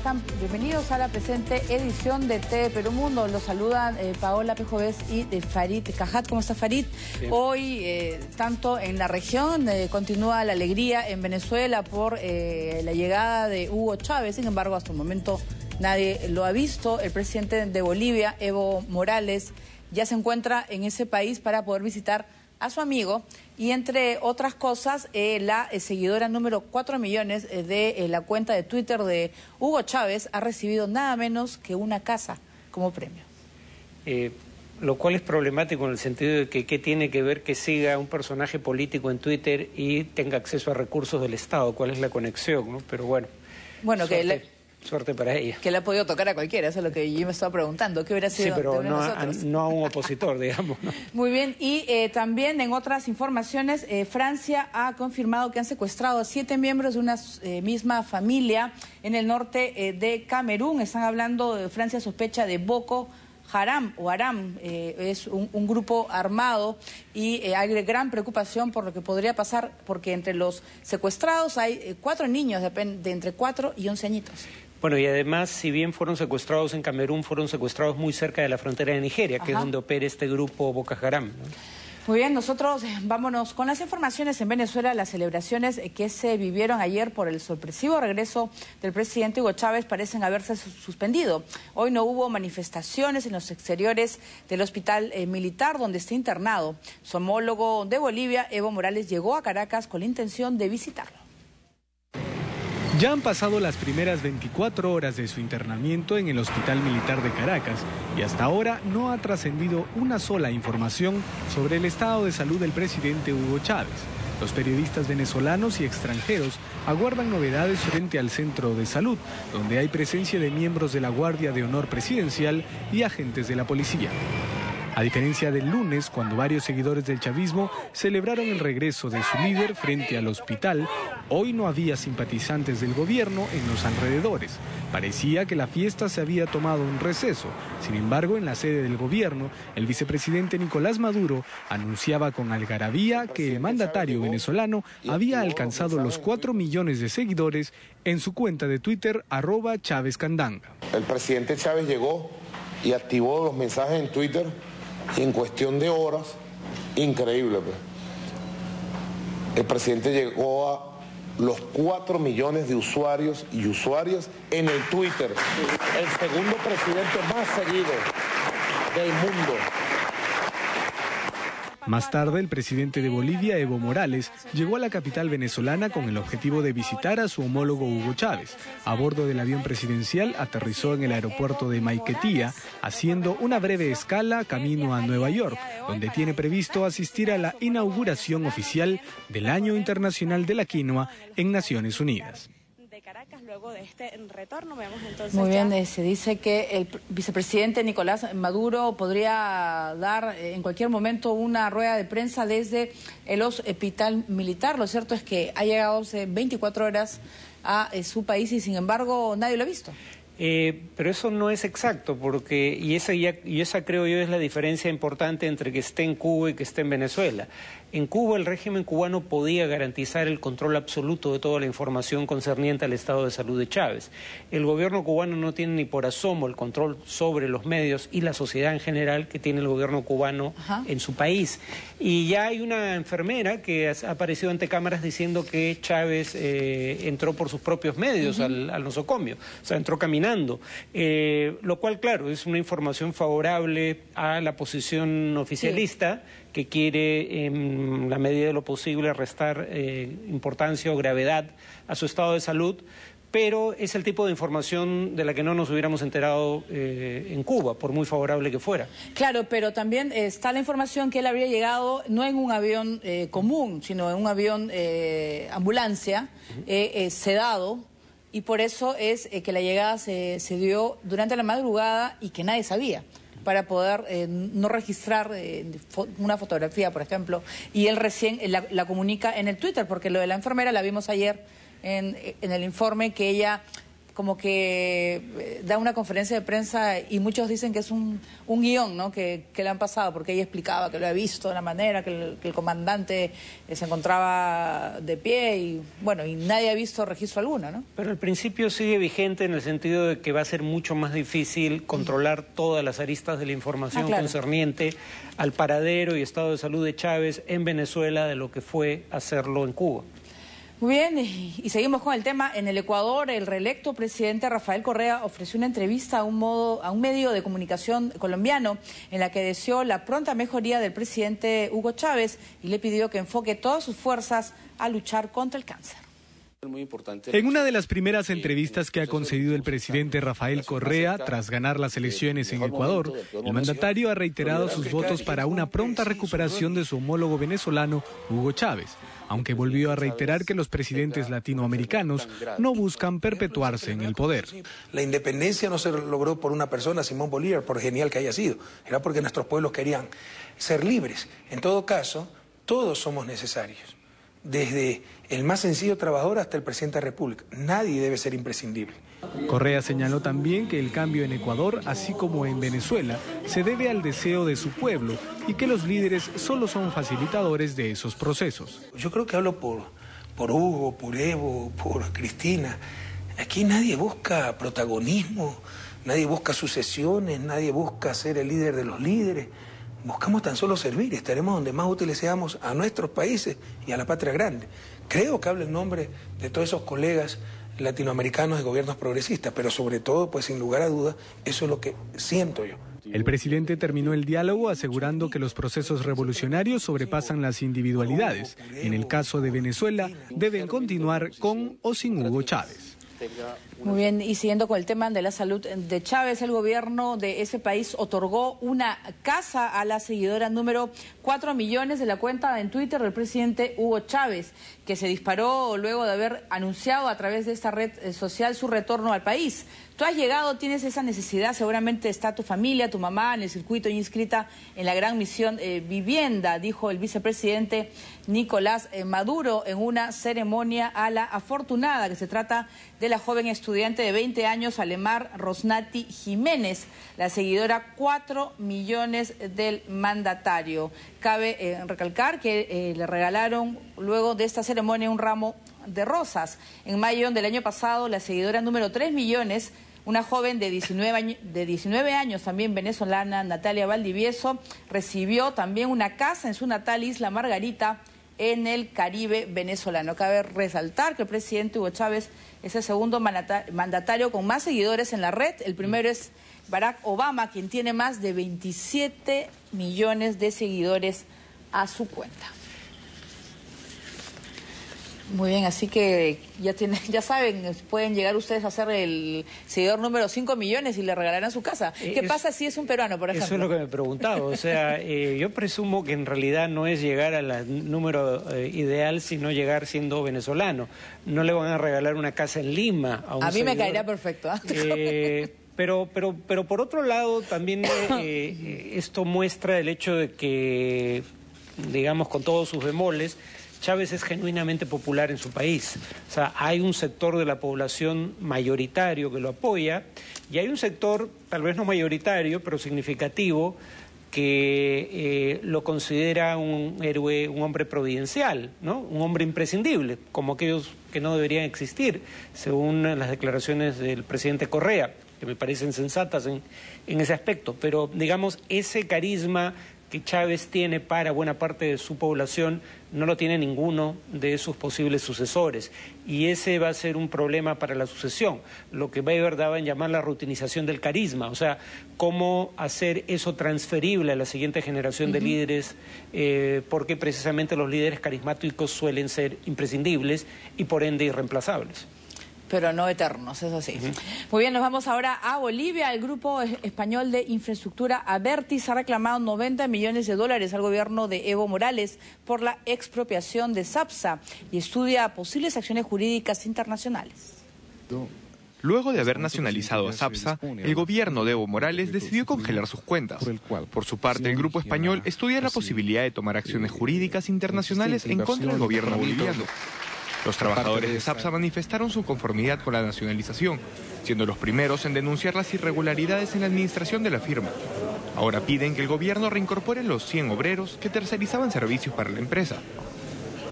están? Bienvenidos a la presente edición de TV Perú Mundo. Los saludan Paola Pejovés y Farid Cajat. ¿Cómo está, Farid? Bien. Hoy, tanto en la región, continúa la alegría en Venezuela por la llegada de Hugo Chávez. Sin embargo, hasta el momento nadie lo ha visto. El presidente de Bolivia, Evo Morales, ya se encuentra en ese país para poder visitar a su amigo y, entre otras cosas, la seguidora número 4 millones de la cuenta de Twitter de Hugo Chávez ha recibido nada menos que una casa como premio. Lo cual es problemático en el sentido de que qué tiene que ver que siga un personaje político en Twitter y tenga acceso a recursos del Estado, cuál es la conexión, ¿no? Pero bueno, suerte para ella. Que le ha podido tocar a cualquiera, eso es lo que yo me estaba preguntando. ¿Qué hubiera sido? Sí, pero de uno de nosotros? No a un opositor, digamos, ¿no? Muy bien, y también en otras informaciones, Francia ha confirmado que han secuestrado a 7 miembros de una misma familia en el norte de Camerún. Están hablando de Francia sospecha de Boko Haram o Aram, es un grupo armado y hay gran preocupación por lo que podría pasar, porque entre los secuestrados hay 4 niños de entre 4 y 11 añitos. Bueno, y además, si bien fueron secuestrados en Camerún, fueron secuestrados muy cerca de la frontera de Nigeria, que es donde opera este grupo Boko Haram, ¿no? Muy bien, nosotros vámonos con las informaciones en Venezuela. Las celebraciones que se vivieron ayer por el sorpresivo regreso del presidente Hugo Chávez parecen haberse suspendido. Hoy no hubo manifestaciones en los exteriores del hospital militar donde está internado. Su homólogo de Bolivia, Evo Morales, llegó a Caracas con la intención de visitarlo. Ya han pasado las primeras 24 horas de su internamiento en el Hospital Militar de Caracas y hasta ahora no ha trascendido una sola información sobre el estado de salud del presidente Hugo Chávez. Los periodistas venezolanos y extranjeros aguardan novedades frente al centro de salud, donde hay presencia de miembros de la Guardia de Honor Presidencial y agentes de la policía. A diferencia del lunes, cuando varios seguidores del chavismo celebraron el regreso de su líder frente al hospital, hoy no había simpatizantes del gobierno en los alrededores. Parecía que la fiesta se había tomado un receso. Sin embargo, en la sede del gobierno, el vicepresidente Nicolás Maduro anunciaba con algarabía que el mandatario venezolano había alcanzado los 4 millones de seguidores en su cuenta de Twitter, @ChávezCandanga. El presidente Chávez llegó y activó los mensajes en Twitter. Y en cuestión de horas, increíble, pues. El presidente llegó a los 4 millones de usuarios y usuarias en el Twitter. El segundo presidente más seguido del mundo. Más tarde, el presidente de Bolivia, Evo Morales, llegó a la capital venezolana con el objetivo de visitar a su homólogo Hugo Chávez. A bordo del avión presidencial aterrizó en el aeropuerto de Maiquetía, haciendo una breve escala camino a Nueva York, donde tiene previsto asistir a la inauguración oficial del Año Internacional de la Quinoa en Naciones Unidas. Caracas. Luego de este retorno vemos entonces. Muy bien, se dice que el vicepresidente Nicolás Maduro podría dar en cualquier momento una rueda de prensa desde el hospital militar. Lo cierto es que ha llegado hace 24 horas a su país y, sin embargo, nadie lo ha visto. Pero eso no es exacto, porque y esa creo yo es la diferencia importante entre que esté en Cuba y que esté en Venezuela. En Cuba el régimen cubano podía garantizar el control absoluto de toda la información concerniente al estado de salud de Chávez. El gobierno cubano no tiene ni por asomo el control sobre los medios y la sociedad en general que tiene el gobierno cubano en su país. Y ya hay una enfermera que ha aparecido ante cámaras diciendo que Chávez entró por sus propios medios al nosocomio, o sea, entró caminando. Lo cual, claro, es una información favorable a la posición oficialista, que quiere, en la medida de lo posible, restar importancia o gravedad a su estado de salud, pero es el tipo de información de la que no nos hubiéramos enterado en Cuba, por muy favorable que fuera. Claro, pero también está la información que él habría llegado no en un avión común, sino en un avión ambulancia, sedado, y por eso es que la llegada se dio durante la madrugada y que nadie sabía, para poder no registrar una fotografía, por ejemplo, y él recién la comunica en el Twitter, porque lo de la enfermera la vimos ayer en el informe, que ella como que da una conferencia de prensa y muchos dicen que es un guión, ¿no? que le han pasado, porque ella explicaba que lo había visto de una manera, que el comandante se encontraba de pie y bueno, y nadie ha visto registro alguno, ¿no? Pero el principio sigue vigente en el sentido de que va a ser mucho más difícil controlar todas las aristas de la información concerniente al paradero y estado de salud de Chávez en Venezuela de lo que fue hacerlo en Cuba. Muy bien, y seguimos con el tema. En el Ecuador, el reelecto presidente Rafael Correa ofreció una entrevista a un medio de comunicación colombiano en la que deseó la pronta mejoría del presidente Hugo Chávez y le pidió que enfoque todas sus fuerzas a luchar contra el cáncer. En una de las primeras entrevistas que ha concedido el presidente Rafael Correa tras ganar las elecciones en Ecuador, el mandatario ha reiterado sus votos para una pronta recuperación de su homólogo venezolano Hugo Chávez, aunque volvió a reiterar que los presidentes latinoamericanos no buscan perpetuarse en el poder. La independencia no se logró por una persona, Simón Bolívar, por genial que haya sido, era porque nuestros pueblos querían ser libres. En todo caso, todos somos necesarios. Desde el más sencillo trabajador hasta el presidente de la República. Nadie debe ser imprescindible. Correa señaló también que el cambio en Ecuador, así como en Venezuela, se debe al deseo de su pueblo y que los líderes solo son facilitadores de esos procesos. Yo creo que hablo por Hugo, por Evo, por Cristina. Aquí nadie busca protagonismo, nadie busca sucesiones, nadie busca ser el líder de los líderes. Buscamos tan solo servir, estaremos donde más útiles seamos a nuestros países y a la patria grande. Creo que hablo en nombre de todos esos colegas latinoamericanos de gobiernos progresistas, pero sobre todo, pues sin lugar a dudas, eso es lo que siento yo. El presidente terminó el diálogo asegurando que los procesos revolucionarios sobrepasan las individualidades. En el caso de Venezuela, deben continuar con o sin Hugo Chávez. Muy bien, y siguiendo con el tema de la salud de Chávez, el gobierno de ese país otorgó una casa a la seguidora número 4 millones de la cuenta en Twitter del presidente Hugo Chávez, que se disparó luego de haber anunciado a través de esta red social su retorno al país. Tú has llegado, tienes esa necesidad, seguramente está tu familia, tu mamá en el circuito inscrita en la gran misión Vivienda, dijo el vicepresidente Nicolás Maduro en una ceremonia a la afortunada, que se trata de la joven estudiante de 20 años, Alemar Rosnati Jiménez, la seguidora 4 millones del mandatario. Cabe recalcar que le regalaron luego de esta ceremonia un ramo de rosas. En mayo del año pasado, la seguidora número 3 millones, una joven de 19 años, también venezolana, Natalia Valdivieso, recibió también una casa en su natal Isla Margarita, en el Caribe venezolano. Cabe resaltar que el presidente Hugo Chávez es el segundo mandatario con más seguidores en la red. El primero es Barack Obama, quien tiene más de 27 millones de seguidores a su cuenta. Muy bien, así que ya saben, pueden llegar ustedes a ser el seguidor número 5 millones y le regalarán su casa. ¿Qué pasa si es un peruano, por ejemplo? Eso es lo que me preguntaba. O sea, yo presumo que en realidad no es llegar al número ideal, sino llegar siendo venezolano. No le van a regalar una casa en Lima a un mí seguidor. Me caería perfecto. Pero por otro lado, también esto muestra el hecho de que, digamos, con todos sus bemoles, Chávez es genuinamente popular en su país. O sea, hay un sector de la población mayoritario que lo apoya y hay un sector, tal vez no mayoritario, pero significativo, que lo considera un héroe, un hombre providencial, ¿no? Un hombre imprescindible, como aquellos que no deberían existir, según las declaraciones del presidente Correa, que me parecen sensatas en ese aspecto. Pero, digamos, ese carisma que Chávez tiene para buena parte de su población no lo tiene ninguno de sus posibles sucesores, y ese va a ser un problema para la sucesión, lo que Weber daba en llamar la rutinización del carisma, o sea, cómo hacer eso transferible a la siguiente generación de líderes, porque precisamente los líderes carismáticos suelen ser imprescindibles y por ende irreemplazables. Pero no eternos, eso sí. Muy bien, nos vamos ahora a Bolivia. El Grupo Español de Infraestructura Abertis ha reclamado 90 millones de dólares al gobierno de Evo Morales por la expropiación de SAPSA y estudia posibles acciones jurídicas internacionales. Luego de haber nacionalizado a SAPSA, el gobierno de Evo Morales decidió congelar sus cuentas. Por su parte, el Grupo Español estudia la posibilidad de tomar acciones jurídicas internacionales en contra del gobierno boliviano. Los trabajadores de SAPSA manifestaron su conformidad con la nacionalización, siendo los primeros en denunciar las irregularidades en la administración de la firma. Ahora piden que el gobierno reincorpore los 100 obreros que tercerizaban servicios para la empresa.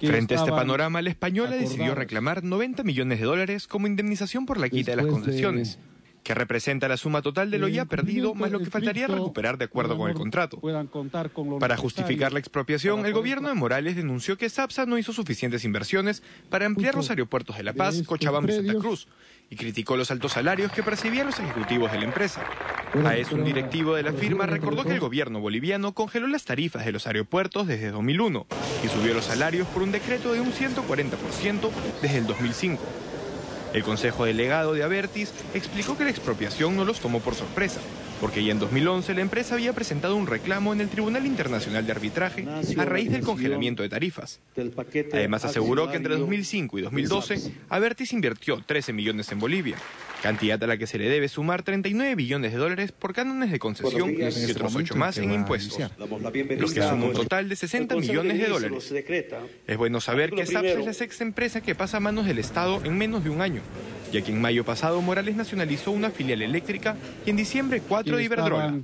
Frente a este panorama, la española decidió reclamar $90 millones como indemnización por la quita de las concesiones, que representa la suma total de lo ya perdido más lo que faltaría recuperar de acuerdo con el contrato. Para justificar la expropiación, el gobierno de Morales denunció que SAPSA no hizo suficientes inversiones para ampliar los aeropuertos de La Paz, Cochabamba y Santa Cruz, y criticó los altos salarios que percibían los ejecutivos de la empresa. A eso, un directivo de la firma recordó que el gobierno boliviano congeló las tarifas de los aeropuertos desde 2001 y subió los salarios por un decreto de un 140% desde el 2005. El consejo delegado de Abertis explicó que la expropiación no los tomó por sorpresa, porque ya en 2011 la empresa había presentado un reclamo en el Tribunal Internacional de Arbitraje a raíz del congelamiento de tarifas. Además aseguró que entre 2005 y 2012 Abertis invirtió 13 millones en Bolivia, cantidad a la que se le debe sumar $39 billones por cánones de concesión y otros 8 más en impuestos, los que suman un total de $60 millones. Es bueno saber que SAPSA es la sexta empresa que pasa a manos del Estado en menos de un año, ya que en mayo pasado Morales nacionalizó una filial eléctrica y en diciembre 4 de Iberdrola.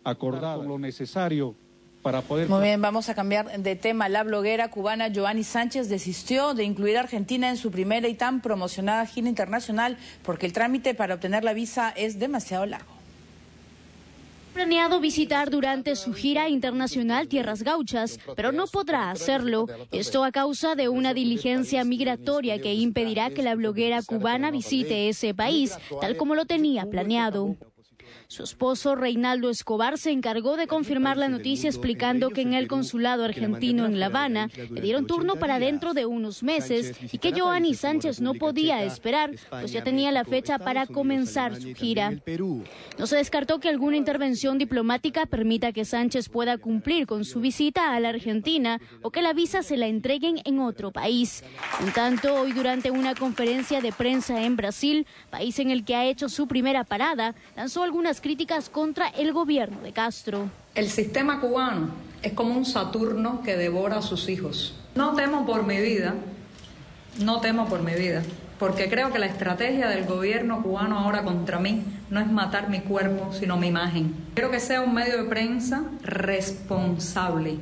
Acordado lo necesario para poder... Muy bien, vamos a cambiar de tema. La bloguera cubana Yoani Sánchez desistió de incluir a Argentina en su primera y tan promocionada gira internacional porque el trámite para obtener la visa es demasiado largo. Planeado visitar durante su gira internacional Tierras Gauchas, pero no podrá hacerlo. Esto a causa de una diligencia migratoria que impedirá que la bloguera cubana visite ese país, tal como lo tenía planeado. Su esposo, Reinaldo Escobar, se encargó de confirmar la noticia explicando que en el consulado argentino en La Habana le dieron turno para dentro de unos meses y que Yoani Sánchez no podía esperar, pues ya tenía la fecha para comenzar su gira. No se descartó que alguna intervención diplomática permita que Sánchez pueda cumplir con su visita a la Argentina o que la visa se la entreguen en otro país. En tanto, hoy durante una conferencia de prensa en Brasil, país en el que ha hecho su primera parada, lanzó algunas críticas contra el gobierno de Castro. El sistema cubano es como un Saturno que devora a sus hijos. No temo por mi vida, porque creo que la estrategia del gobierno cubano ahora contra mí no es matar mi cuerpo, sino mi imagen. Quiero que sea un medio de prensa responsable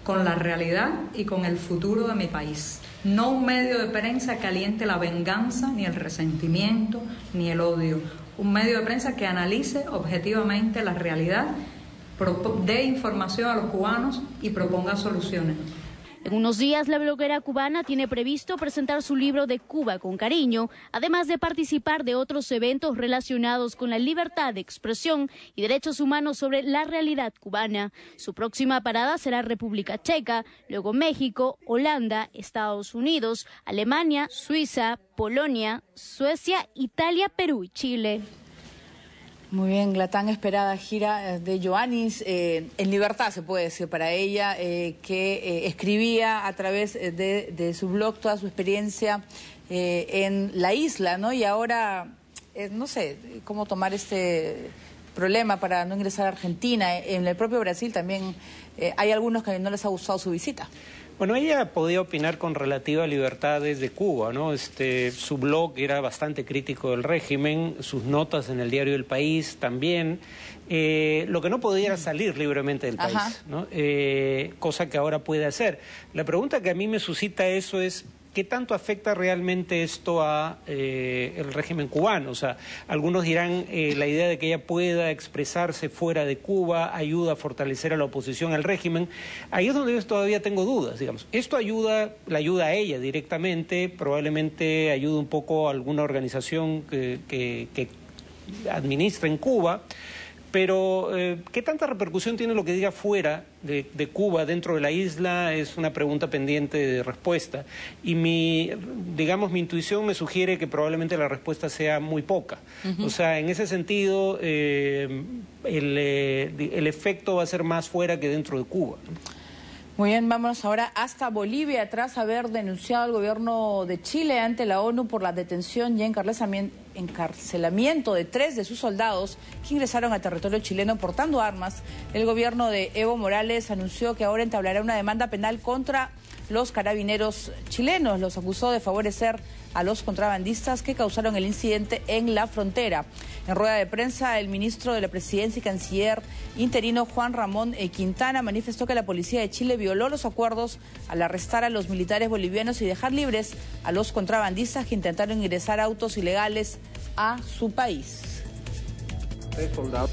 con la realidad y con el futuro de mi país. No un medio de prensa que aliente la venganza, ni el resentimiento, ni el odio. Un medio de prensa que analice objetivamente la realidad, dé información a los cubanos y proponga soluciones. En unos días, la bloguera cubana tiene previsto presentar su libro de Cuba con cariño, además de participar de otros eventos relacionados con la libertad de expresión y derechos humanos sobre la realidad cubana. Su próxima parada será República Checa, luego México, Holanda, Estados Unidos, Alemania, Suiza, Polonia, Suecia, Italia, Perú y Chile. Muy bien, la tan esperada gira de Yoani, en libertad se puede decir para ella, que escribía a través de su blog toda su experiencia en la isla, ¿no? Y ahora, no sé cómo tomar este problema para no ingresar a Argentina. En el propio Brasil también hay algunos que no les ha gustado su visita. Bueno, ella podía opinar con relativa libertad desde Cuba, ¿no? Su blog era bastante crítico del régimen, sus notas en el diario El País también. Lo que no podía era salir libremente del país, ¿no? Cosa que ahora puede hacer. La pregunta que a mí me suscita eso es, ¿qué tanto afecta realmente esto a el régimen cubano? O sea, algunos dirán la idea de que ella pueda expresarse fuera de Cuba ayuda a fortalecer a la oposición al régimen. Ahí es donde yo todavía tengo dudas, digamos. Esto la ayuda a ella directamente, probablemente ayuda un poco a alguna organización que administra en Cuba. Pero, ¿qué tanta repercusión tiene lo que diga fuera de Cuba, dentro de la isla? Es una pregunta pendiente de respuesta. Y mi intuición me sugiere que probablemente la respuesta sea muy poca. O sea, en ese sentido, el efecto va a ser más fuera que dentro de Cuba, ¿no? Muy bien, vámonos ahora hasta Bolivia, tras haber denunciado al gobierno de Chile ante la ONU por la detención y encarcelamiento encarcelamiento de 3 de sus soldados que ingresaron a territorio chileno portando armas, el gobierno de Evo Morales anunció que ahora entablará una demanda penal contra los carabineros chilenos. Los acusó de favorecer a los contrabandistas que causaron el incidente en la frontera. En rueda de prensa, el ministro de la Presidencia y canciller interino Juan Ramón Quintana manifestó que la policía de Chile violó los acuerdos al arrestar a los militares bolivianos y dejar libres a los contrabandistas que intentaron ingresar autos ilegales a su país.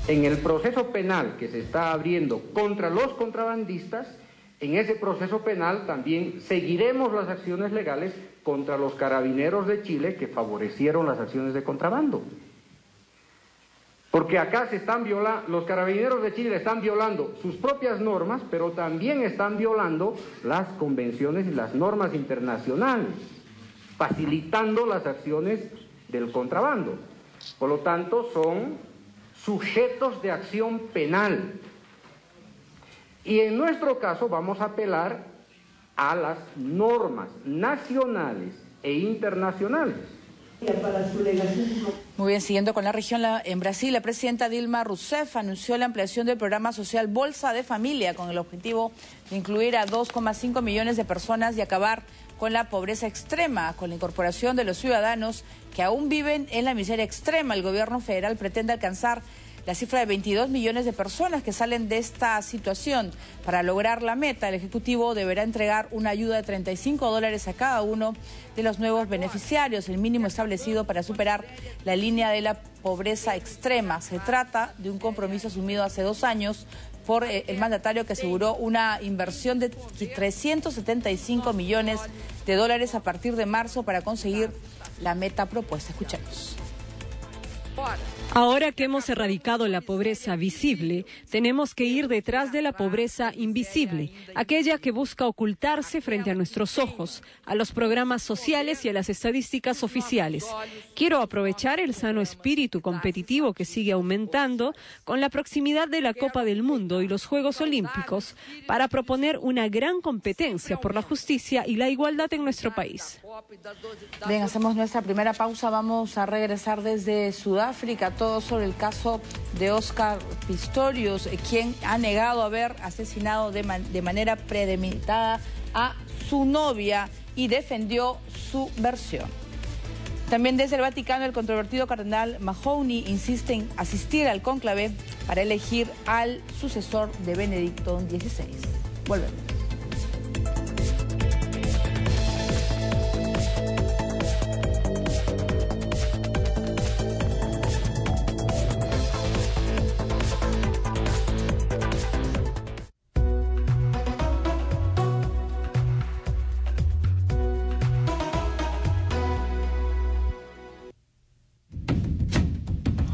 En el proceso penal que se está abriendo contra los contrabandistas, en ese proceso penal también seguiremos las acciones legales contra los carabineros de Chile que favorecieron las acciones de contrabando. Porque acá los carabineros de Chile están violando sus propias normas, pero también están violando las convenciones y las normas internacionales, facilitando las acciones del contrabando. Por lo tanto, son sujetos de acción penal. Y en nuestro caso vamos a apelar a las normas nacionales e internacionales. Muy bien, siguiendo con la región, en Brasil, la presidenta Dilma Rousseff anunció la ampliación del programa social Bolsa de Familia con el objetivo de incluir a 2,5 millones de personas y acabar con la pobreza extrema. Con la incorporación de los ciudadanos que aún viven en la miseria extrema, el gobierno federal pretende alcanzar la cifra de 22 millones de personas que salen de esta situación. Para lograr la meta, el Ejecutivo deberá entregar una ayuda de $35 a cada uno de los nuevos beneficiarios, el mínimo establecido para superar la línea de la pobreza extrema. Se trata de un compromiso asumido hace 2 años por el mandatario, que aseguró una inversión de $375 millones a partir de marzo para conseguir la meta propuesta. Escuchemos. Ahora que hemos erradicado la pobreza visible, tenemos que ir detrás de la pobreza invisible, aquella que busca ocultarse frente a nuestros ojos, a los programas sociales y a las estadísticas oficiales. Quiero aprovechar el sano espíritu competitivo que sigue aumentando con la proximidad de la Copa del Mundo y los Juegos Olímpicos para proponer una gran competencia por la justicia y la igualdad en nuestro país. Bien, hacemos nuestra primera pausa. Vamos a regresar desde Sudáfrica, todo sobre el caso de Oscar Pistorius, quien ha negado haber asesinado de manera premeditada a su novia y defendió su versión. También desde el Vaticano, el controvertido cardenal Mahoney insiste en asistir al cónclave para elegir al sucesor de Benedicto XVI. Volvemos.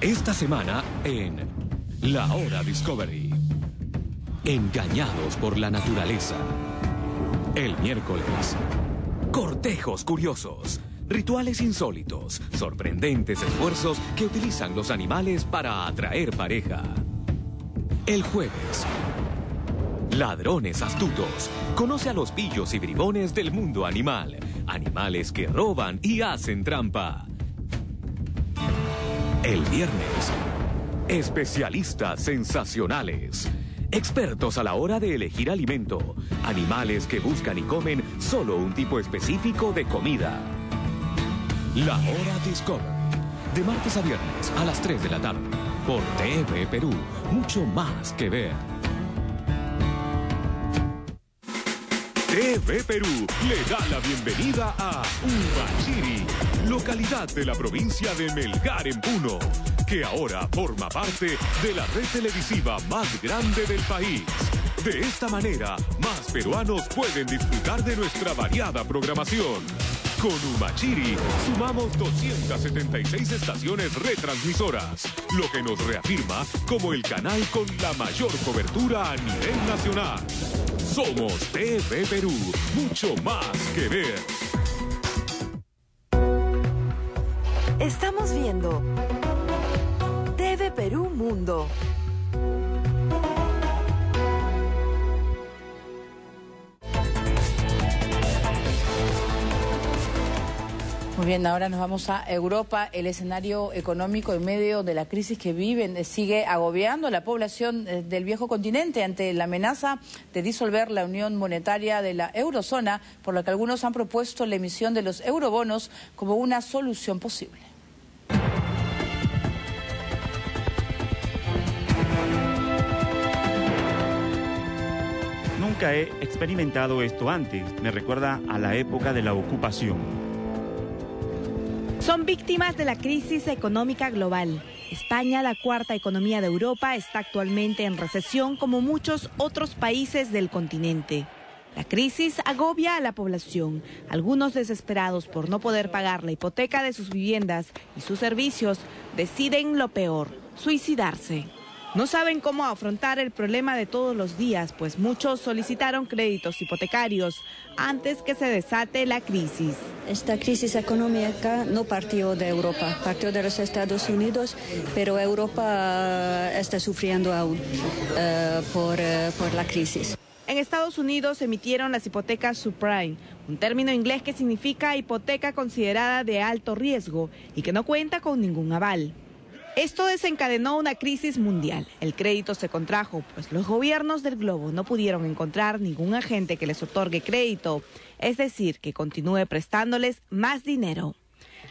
Esta semana en La Hora Discovery. Engañados por la naturaleza. El miércoles. Cortejos curiosos. Rituales insólitos. Sorprendentes esfuerzos que utilizan los animales para atraer pareja. El jueves. Ladrones astutos. Conoce a los pillos y bribones del mundo animal. Animales que roban y hacen trampa. El viernes, especialistas sensacionales, expertos a la hora de elegir alimento, animales que buscan y comen solo un tipo específico de comida. La Hora Discovery, de martes a viernes a las 3 de la tarde, por TV Perú, mucho más que ver. TV Perú le da la bienvenida a Humachiri, localidad de la provincia de Melgar en Puno, que ahora forma parte de la red televisiva más grande del país. De esta manera, más peruanos pueden disfrutar de nuestra variada programación. Con Humachiri sumamos 276 estaciones retransmisoras, lo que nos reafirma como el canal con la mayor cobertura a nivel nacional. Somos TV Perú, mucho más que ver. Estamos viendo TV Perú Mundo. Muy Muy bien, ahora nos vamos a Europa. El escenario económico en medio de la crisis que viven sigue agobiando a la población del viejo continente ante la amenaza de disolver la unión monetaria de la eurozona, por lo que algunos han propuesto la emisión de los eurobonos como una solución posible. Nunca he experimentado esto antes. Me recuerda a la época de la ocupación. Son víctimas de la crisis económica global. España, la cuarta economía de Europa, está actualmente en recesión como muchos otros países del continente. La crisis agobia a la población. Algunos, desesperados por no poder pagar la hipoteca de sus viviendas y sus servicios, deciden lo peor: suicidarse. No saben cómo afrontar el problema de todos los días, pues muchos solicitaron créditos hipotecarios antes que se desate la crisis. Esta crisis económica no partió de Europa, partió de los Estados Unidos, pero Europa está sufriendo aún por la crisis. En Estados Unidos emitieron las hipotecas subprime, un término inglés que significa hipoteca considerada de alto riesgo y que no cuenta con ningún aval. Esto desencadenó una crisis mundial. El crédito se contrajo, pues los gobiernos del globo no pudieron encontrar ningún agente que les otorgue crédito, es decir, que continúe prestándoles más dinero.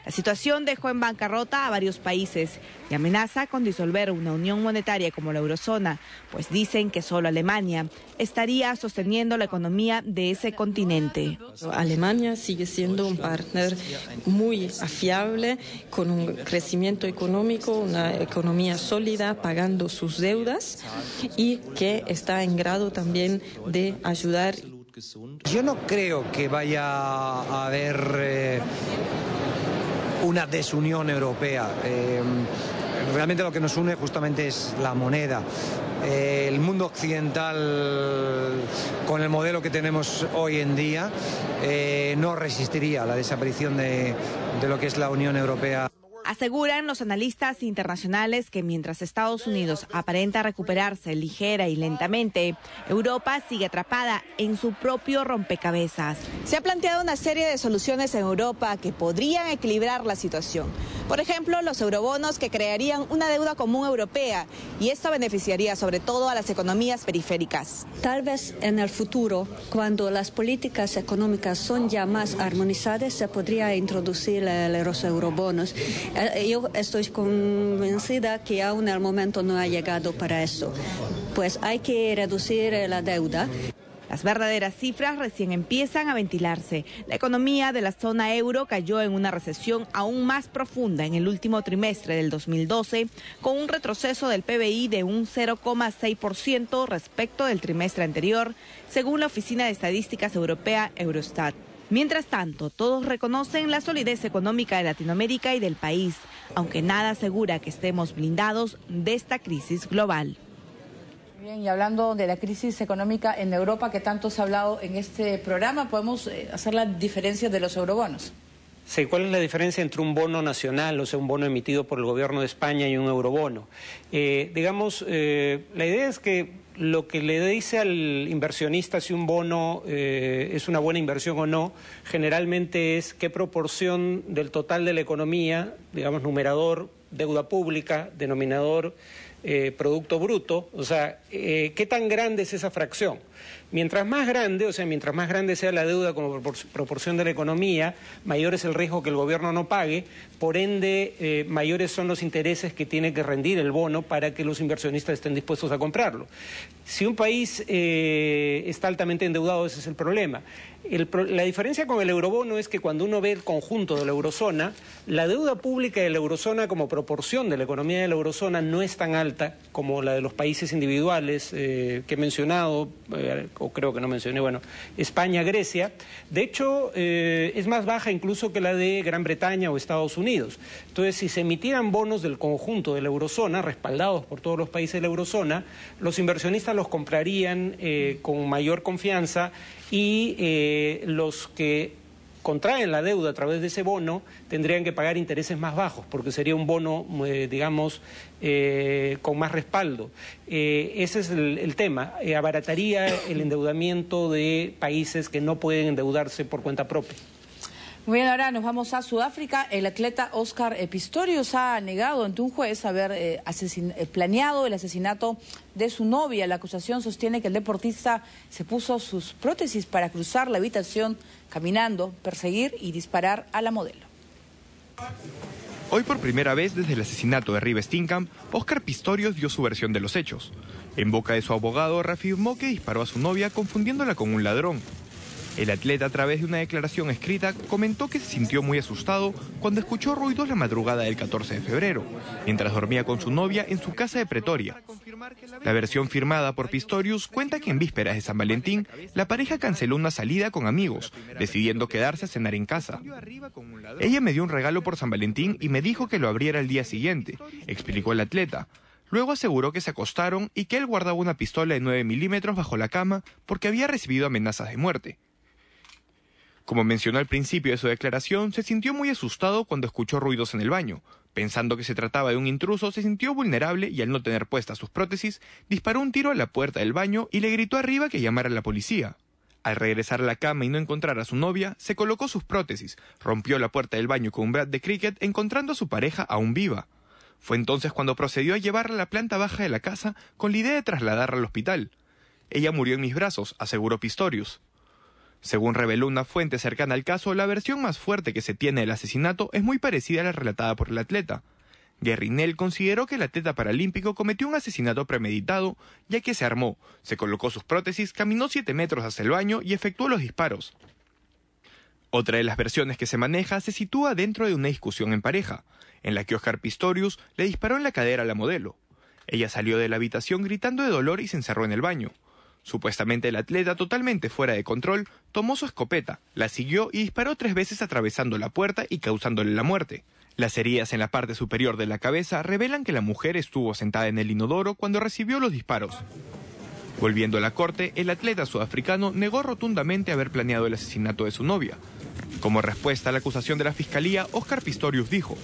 La situación dejó en bancarrota a varios países y amenaza con disolver una unión monetaria como la eurozona, pues dicen que solo Alemania estaría sosteniendo la economía de ese continente. Alemania sigue siendo un partner muy fiable, con un crecimiento económico, una economía sólida, pagando sus deudas y que está en grado también de ayudar. Yo no creo que vaya a haber una desunión europea. Realmente lo que nos une justamente es la moneda. El mundo occidental, con el modelo que tenemos hoy en día, no resistiría a la desaparición de lo que es la Unión Europea. Aseguran los analistas internacionales que mientras Estados Unidos aparenta recuperarse ligera y lentamente, Europa sigue atrapada en su propio rompecabezas. Se ha planteado una serie de soluciones en Europa que podrían equilibrar la situación. Por ejemplo, los eurobonos, que crearían una deuda común europea, y esto beneficiaría sobre todo a las economías periféricas. Tal vez en el futuro, cuando las políticas económicas son ya más armonizadas, se podría introducir los eurobonos. Yo estoy convencida que aún el momento no ha llegado para eso, pues hay que reducir la deuda. Las verdaderas cifras recién empiezan a ventilarse. La economía de la zona euro cayó en una recesión aún más profunda en el último trimestre del 2012, con un retroceso del PBI de un 0,6% respecto del trimestre anterior, según la Oficina de Estadísticas Europea, Eurostat. Mientras tanto, todos reconocen la solidez económica de Latinoamérica y del país, aunque nada asegura que estemos blindados de esta crisis global. Bien, y hablando de la crisis económica en Europa que tanto se ha hablado en este programa, ¿podemos hacer la diferencia de los eurobonos? Sí, ¿cuál es la diferencia entre un bono nacional, o sea, un bono emitido por el gobierno de España, y un eurobono? La idea es que lo que le dice al inversionista si un bono es una buena inversión o no, generalmente es qué proporción del total de la economía, digamos, numerador, deuda pública, denominador, Producto Bruto, o sea, qué tan grande es esa fracción. Mientras más grande, o sea, mientras más grande sea la deuda como proporción de la economía, mayor es el riesgo que el gobierno no pague, por ende, mayores son los intereses que tiene que rendir el bono para que los inversionistas estén dispuestos a comprarlo. Si un país está altamente endeudado, ese es el problema. La diferencia con el eurobono es que cuando uno ve el conjunto de la eurozona, la deuda pública de la eurozona como proporción de la economía de la eurozona no es tan alta como la de los países individuales que he mencionado, o creo que no mencioné, bueno, España, Grecia. De hecho, es más baja incluso que la de Gran Bretaña o Estados Unidos. Entonces, si se emitieran bonos del conjunto de la eurozona, respaldados por todos los países de la eurozona, los inversionistas los comprarían con mayor confianza y los que contraen la deuda a través de ese bono tendrían que pagar intereses más bajos porque sería un bono, digamos, con más respaldo. Ese es el tema. Abarataría el endeudamiento de países que no pueden endeudarse por cuenta propia. Muy bien, ahora nos vamos a Sudáfrica. El atleta Oscar Pistorius ha negado ante un juez haber planeado el asesinato de su novia. La acusación sostiene que el deportista se puso sus prótesis para cruzar la habitación caminando, perseguir y disparar a la modelo. Hoy por primera vez desde el asesinato de Reeva Steenkamp, Oscar Pistorius dio su versión de los hechos. En boca de su abogado reafirmó que disparó a su novia confundiéndola con un ladrón. El atleta, a través de una declaración escrita, comentó que se sintió muy asustado cuando escuchó ruidos la madrugada del 14 de febrero, mientras dormía con su novia en su casa de Pretoria. La versión firmada por Pistorius cuenta que en vísperas de San Valentín, la pareja canceló una salida con amigos, decidiendo quedarse a cenar en casa. Ella me dio un regalo por San Valentín y me dijo que lo abriera el día siguiente, explicó el atleta. Luego aseguró que se acostaron y que él guardaba una pistola de 9 milímetros bajo la cama porque había recibido amenazas de muerte. Como mencionó al principio de su declaración, se sintió muy asustado cuando escuchó ruidos en el baño. Pensando que se trataba de un intruso, se sintió vulnerable y al no tener puestas sus prótesis, disparó un tiro a la puerta del baño y le gritó a Reeva que llamara a la policía. Al regresar a la cama y no encontrar a su novia, se colocó sus prótesis, rompió la puerta del baño con un bat de cricket encontrando a su pareja aún viva. Fue entonces cuando procedió a llevarla a la planta baja de la casa con la idea de trasladarla al hospital. Ella murió en mis brazos, aseguró Pistorius. Según reveló una fuente cercana al caso, la versión más fuerte que se tiene del asesinato es muy parecida a la relatada por el atleta. Gary Nell consideró que el atleta paralímpico cometió un asesinato premeditado, ya que se armó, se colocó sus prótesis, caminó 7 metros hacia el baño y efectuó los disparos. Otra de las versiones que se maneja se sitúa dentro de una discusión en pareja, en la que Oscar Pistorius le disparó en la cadera a la modelo. Ella salió de la habitación gritando de dolor y se encerró en el baño. Supuestamente el atleta, totalmente fuera de control, tomó su escopeta, la siguió y disparó 3 veces atravesando la puerta y causándole la muerte. Las heridas en la parte superior de la cabeza revelan que la mujer estuvo sentada en el inodoro cuando recibió los disparos. Volviendo a la corte, el atleta sudafricano negó rotundamente haber planeado el asesinato de su novia. Como respuesta a la acusación de la fiscalía, Oscar Pistorius dijo: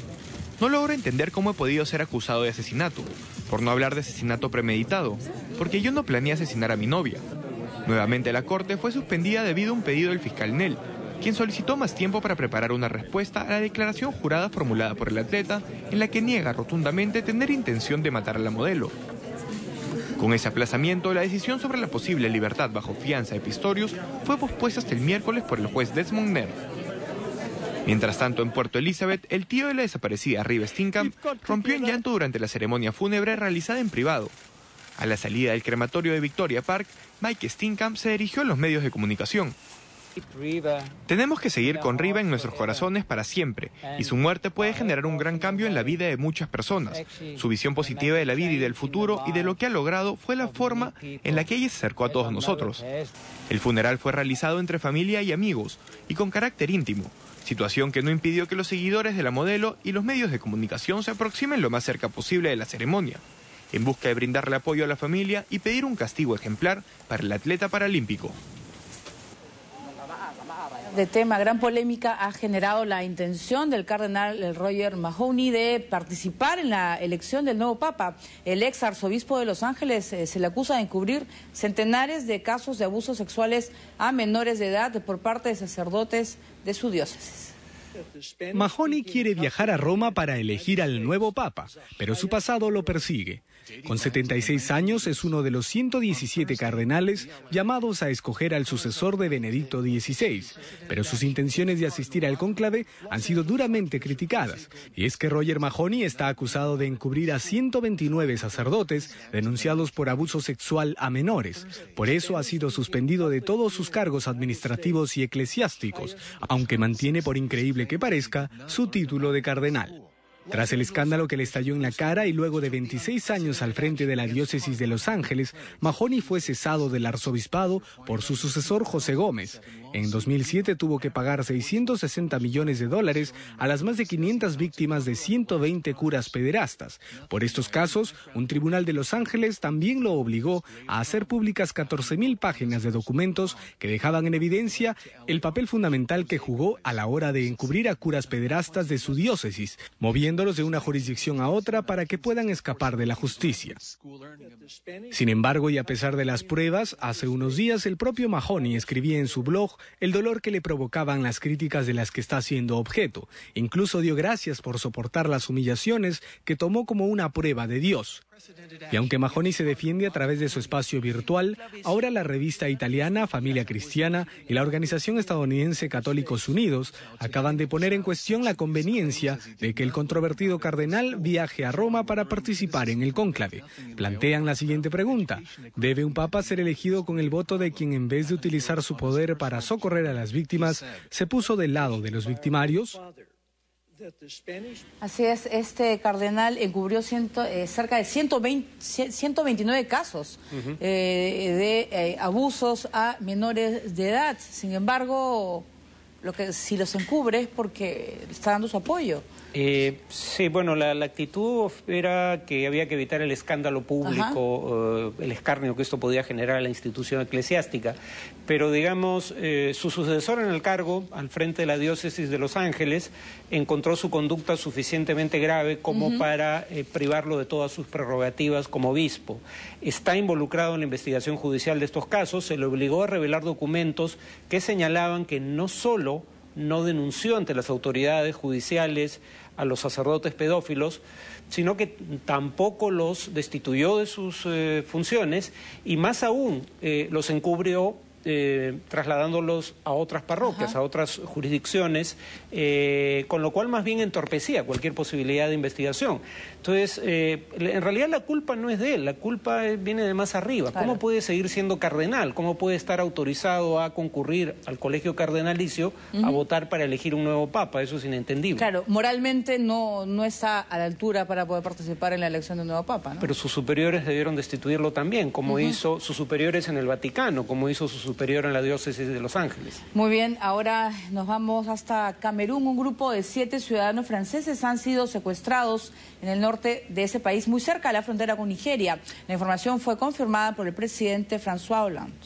"No logro entender cómo he podido ser acusado de asesinato, por no hablar de asesinato premeditado, porque yo no planeé asesinar a mi novia". Nuevamente la corte fue suspendida debido a un pedido del fiscal Nell, quien solicitó más tiempo para preparar una respuesta a la declaración jurada formulada por el atleta, en la que niega rotundamente tener intención de matar a la modelo. Con ese aplazamiento, la decisión sobre la posible libertad bajo fianza de Pistorius fue pospuesta hasta el miércoles por el juez Desmond Nair. Mientras tanto, en Puerto Elizabeth, el tío de la desaparecida Reeva Steenkamp rompió en llanto durante la ceremonia fúnebre realizada en privado. A la salida del crematorio de Victoria Park, Mike Steenkamp se dirigió a los medios de comunicación. "Tenemos que seguir con Reeva en nuestros corazones para siempre, y su muerte puede generar un gran cambio en la vida de muchas personas. Su visión positiva de la vida y del futuro y de lo que ha logrado fue la forma en la que ella se acercó a todos nosotros". El funeral fue realizado entre familia y amigos, y con carácter íntimo, situación que no impidió que los seguidores de la modelo y los medios de comunicación se aproximen lo más cerca posible de la ceremonia, en busca de brindarle apoyo a la familia y pedir un castigo ejemplar para el atleta paralímpico. De tema, gran polémica ha generado la intención del cardenal Roger Mahony de participar en la elección del nuevo papa. El ex arzobispo de Los Ángeles se le acusa de encubrir centenares de casos de abusos sexuales a menores de edad por parte de sacerdotes de su diócesis. Mahony quiere viajar a Roma para elegir al nuevo papa, pero su pasado lo persigue. Con 76 años es uno de los 117 cardenales llamados a escoger al sucesor de Benedicto XVI, pero sus intenciones de asistir al cónclave han sido duramente criticadas. Y es que Roger Mahony está acusado de encubrir a 129 sacerdotes denunciados por abuso sexual a menores. Por eso ha sido suspendido de todos sus cargos administrativos y eclesiásticos, aunque mantiene, por increíble que parezca, su título de cardenal. Tras el escándalo que le estalló en la cara y luego de 26 años al frente de la diócesis de Los Ángeles, Mahony fue cesado del arzobispado por su sucesor José Gómez. En 2007 tuvo que pagar $660 millones a las más de 500 víctimas de 120 curas pederastas. Por estos casos, un tribunal de Los Ángeles también lo obligó a hacer públicas 14.000 páginas de documentos que dejaban en evidencia el papel fundamental que jugó a la hora de encubrir a curas pederastas de su diócesis, moviendo trasladándolos de una jurisdicción a otra para que puedan escapar de la justicia. Sin embargo, y a pesar de las pruebas, hace unos días el propio Mahoney escribía en su blog el dolor que le provocaban las críticas de las que está siendo objeto. Incluso dio gracias por soportar las humillaciones que tomó como una prueba de Dios. Y aunque Mahoney se defiende a través de su espacio virtual, ahora la revista italiana Familia Cristiana y la organización estadounidense Católicos Unidos acaban de poner en cuestión la conveniencia de que el controvertido cardenal viaje a Roma para participar en el cónclave. Plantean la siguiente pregunta: ¿debe un papa ser elegido con el voto de quien, en vez de utilizar su poder para socorrer a las víctimas, se puso del lado de los victimarios? Así es, este cardenal encubrió cerca de 129 casos de abusos a menores de edad. Sin embargo, si los encubre es porque está dando su apoyo. Sí, bueno, la actitud era que había que evitar el escándalo público, el escarnio que esto podía generar a la institución eclesiástica, pero digamos, su sucesor en el cargo, al frente de la diócesis de Los Ángeles, encontró su conducta suficientemente grave como para privarlo de todas sus prerrogativas como obispo. Está involucrado en la investigación judicial de estos casos, se le obligó a revelar documentos que señalaban que no solo no denunció ante las autoridades judiciales a los sacerdotes pedófilos, sino que tampoco los destituyó de sus funciones y más aún los encubrió trasladándolos a otras parroquias, a otras jurisdicciones, con lo cual más bien entorpecía cualquier posibilidad de investigación. Entonces, en realidad la culpa no es de él, la culpa viene de más arriba. Claro. ¿Cómo puede seguir siendo cardenal? ¿Cómo puede estar autorizado a concurrir al colegio cardenalicio a votar para elegir un nuevo papa? Eso es inentendible. Claro, moralmente no está a la altura para poder participar en la elección de un nuevo papa, ¿no? Pero sus superiores debieron destituirlo también, como hizo sus superiores en el Vaticano, como hizo su superior en la diócesis de Los Ángeles. Muy bien, ahora nos vamos hasta Camerún. Un grupo de 7 ciudadanos franceses han sido secuestrados en el norte de ese país, muy cerca de la frontera con Nigeria. La información fue confirmada por el presidente François Hollande.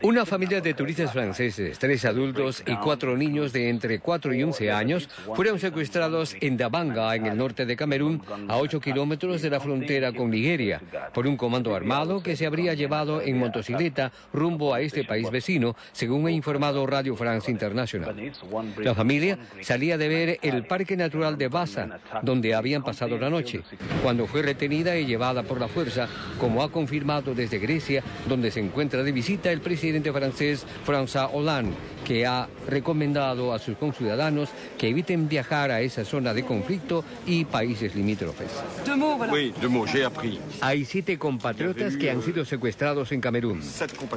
Una familia de turistas franceses, 3 adultos y 4 niños de entre 4 y 11 años, fueron secuestrados en Dabanga, en el norte de Camerún, a 8 kilómetros de la frontera con Nigeria, por un comando armado que se habría llevado en motocicleta rumbo a este país vecino, según ha informado Radio France International. La familia salía de ver el Parque Natural de Bassa, donde habían pasado la noche, cuando fue retenida y llevada por la fuerza, como ha confirmado desde Grecia, donde se encuentra de visita el presidente francés François Hollande, que ha recomendado a sus conciudadanos que eviten viajar a esa zona de conflicto y países limítrofes. Hay 7 compatriotas que han sido secuestrados en Camerún,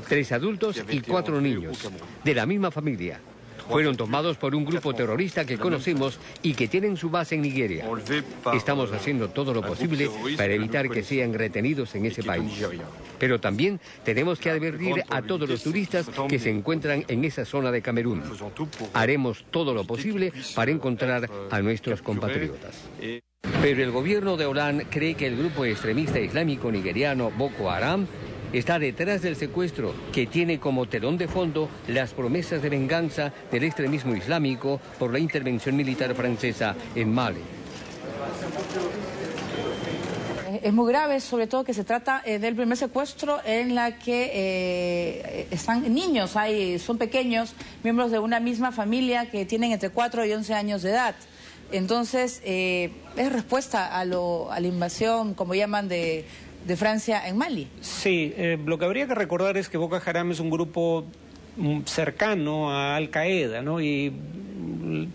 3 adultos y 4 niños, de la misma familia. Fueron tomados por un grupo terrorista que conocemos y que tienen su base en Nigeria. Estamos haciendo todo lo posible para evitar que sean retenidos en ese país. Pero también tenemos que advertir a todos los turistas que se encuentran en esa zona de Camerún. Haremos todo lo posible para encontrar a nuestros compatriotas. Pero el gobierno de Hollande cree que el grupo extremista islámico nigeriano Boko Haram está detrás del secuestro, que tiene como telón de fondo las promesas de venganza del extremismo islámico por la intervención militar francesa en Mali. Es muy grave, sobre todo que se trata del primer secuestro en la que están niños, son pequeños, miembros de una misma familia que tienen entre 4 y 11 años de edad. Entonces, es respuesta a la invasión, como llaman, de Francia en Mali. Sí, lo que habría que recordar es que Boko Haram es un grupo cercano a Al Qaeda, ¿no? Y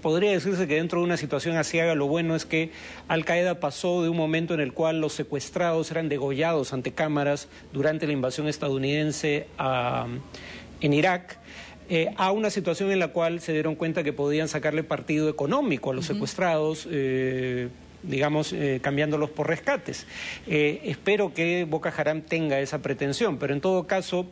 podría decirse que dentro de una situación asiaga lo bueno es que Al Qaeda pasó de un momento en el cual los secuestrados eran degollados ante cámaras durante la invasión estadounidense en Irak, a una situación en la cual se dieron cuenta que podían sacarle partido económico a los secuestrados, digamos, cambiándolos por rescates. Espero que Boko Haram tenga esa pretensión, pero en todo caso,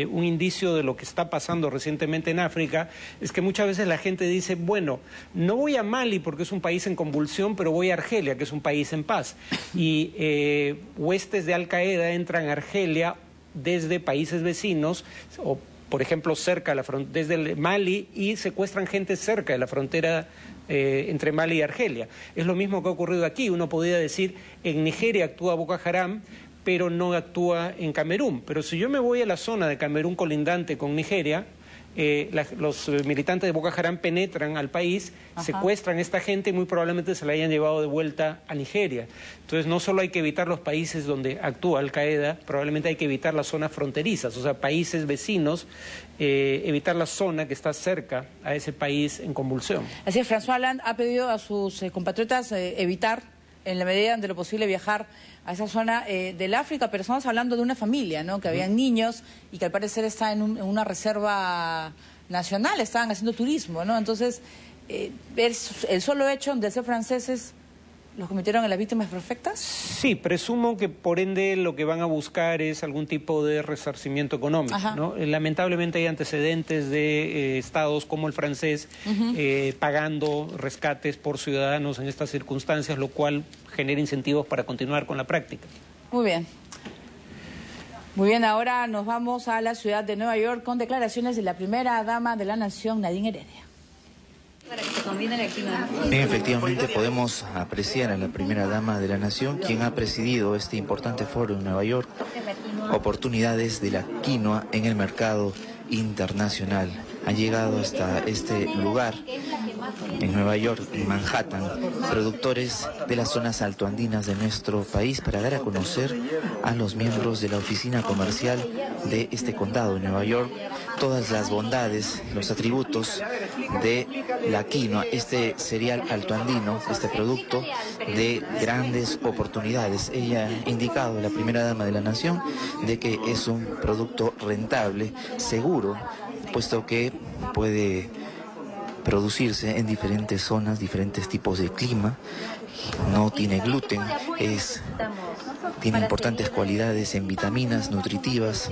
un indicio de lo que está pasando recientemente en África es que muchas veces la gente dice, bueno, no voy a Mali porque es un país en convulsión, pero voy a Argelia, que es un país en paz. Y huestes de Al Qaeda entran a Argelia desde países vecinos, o por ejemplo cerca de la desde Mali, y secuestran gente cerca de la frontera entre Mali y Argelia. Es lo mismo que ha ocurrido aquí. Uno podría decir, en Nigeria actúa Boko Haram, pero no actúa en Camerún. Pero si yo me voy a la zona de Camerún colindante con Nigeria, los militantes de Boko Haram penetran al país, secuestran a esta gente y muy probablemente se la hayan llevado de vuelta a Nigeria. Entonces no solo hay que evitar los países donde actúa Al-Qaeda, probablemente hay que evitar las zonas fronterizas, o sea, países vecinos, evitar la zona que está cerca a ese país en convulsión. Así es, François Hollande ha pedido a sus compatriotas evitar, en la medida de lo posible, viajar a esa zona del África, pero estamos hablando de una familia, ¿no? Que habían niños y que al parecer está en una reserva nacional, estaban haciendo turismo, ¿no? Entonces, el solo hecho de ser franceses, ¿los convirtieron en las víctimas perfectas? Sí, presumo que por ende lo que van a buscar es algún tipo de resarcimiento económico, ¿no? Lamentablemente hay antecedentes de estados como el francés pagando rescates por ciudadanos en estas circunstancias, lo cual genera incentivos para continuar con la práctica. Muy bien. Muy bien, ahora nos vamos a la ciudad de Nueva York con declaraciones de la primera dama de la nación, Nadine Heredia. Bien, efectivamente podemos apreciar a la primera dama de la nación, quien ha presidido este importante foro en Nueva York, oportunidades de la quinoa en el mercado internacional. Han llegado hasta este lugar en Nueva York, en Manhattan, productores de las zonas altoandinas de nuestro país para dar a conocer a los miembros de la oficina comercial de este condado de Nueva York todas las bondades, los atributos de la quinoa, este cereal altoandino, este producto de grandes oportunidades. Ella ha indicado, la primera dama de la nación, de que es un producto rentable, seguro, puesto que puede producirse en diferentes zonas, diferentes tipos de clima, no tiene gluten, tiene importantes cualidades en vitaminas nutritivas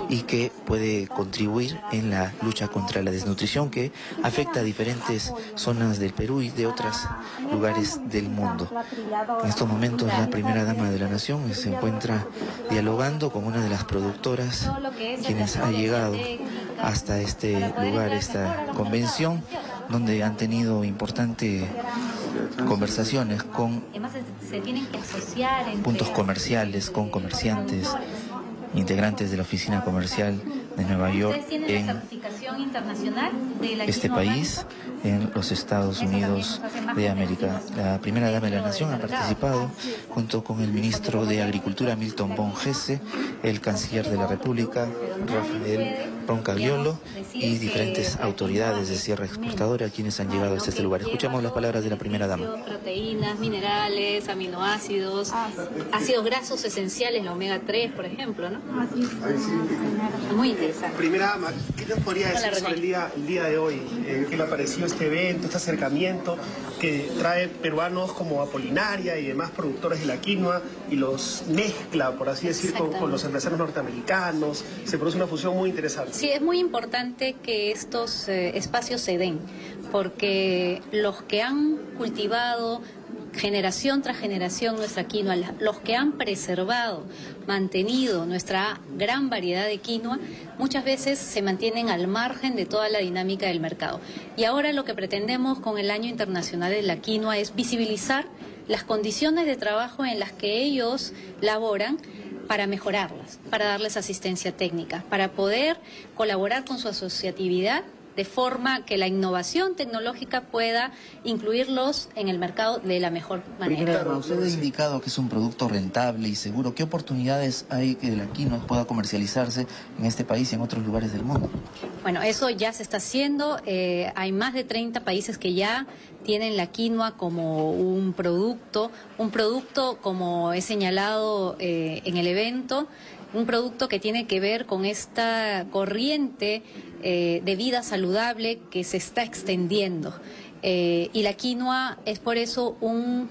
y que puede contribuir en la lucha contra la desnutrición que afecta a diferentes zonas del Perú y de otros lugares del mundo. En estos momentos la primera dama de la nación se encuentra dialogando con una de las productoras quienes ha llegado hasta este lugar, esta convención, donde han tenido importantes conversaciones con puntos comerciales, con comerciantes, integrantes de la oficina comercial de Nueva York en este país, en los Estados Unidos de América. La primera dama de la nación ha participado junto con el ministro de Agricultura, Milton Bonjese, el canciller de la República, Rafael Roncagliolo, y diferentes autoridades de Sierra Exportadora quienes han llegado hasta este lugar. Escuchamos las palabras de la primera dama. Proteínas, minerales, aminoácidos, ácidos grasos esenciales, la omega 3, por ejemplo, ¿no? Muy interesante. Primera dama, ¿qué nos podría decir sobre el día de hoy? ¿Qué le pareció este evento, este acercamiento que trae peruanos como Apolinaria y demás productores de la quinoa y los mezcla, por así decir, con los empresarios norteamericanos? Se produce una fusión muy interesante. Sí, es muy importante que estos espacios se den, porque los que han cultivado generación tras generación nuestra quinoa, los que han preservado, mantenido nuestra gran variedad de quinoa, muchas veces se mantienen al margen de toda la dinámica del mercado. Y ahora lo que pretendemos con el Año Internacional de la Quinoa es visibilizar las condiciones de trabajo en las que ellos laboran, para mejorarlas, para darles asistencia técnica, para poder colaborar con su asociatividad de forma que la innovación tecnológica pueda incluirlos en el mercado de la mejor manera. Claro, usted ha indicado que es un producto rentable y seguro. ¿Qué oportunidades hay que la quinoa pueda comercializarse en este país y en otros lugares del mundo? Bueno, eso ya se está haciendo. Hay más de 30 países que ya tienen la quinoa como un producto como he señalado en el evento, un producto que tiene que ver con esta corriente de vida saludable que se está extendiendo. Y la quinoa es por eso un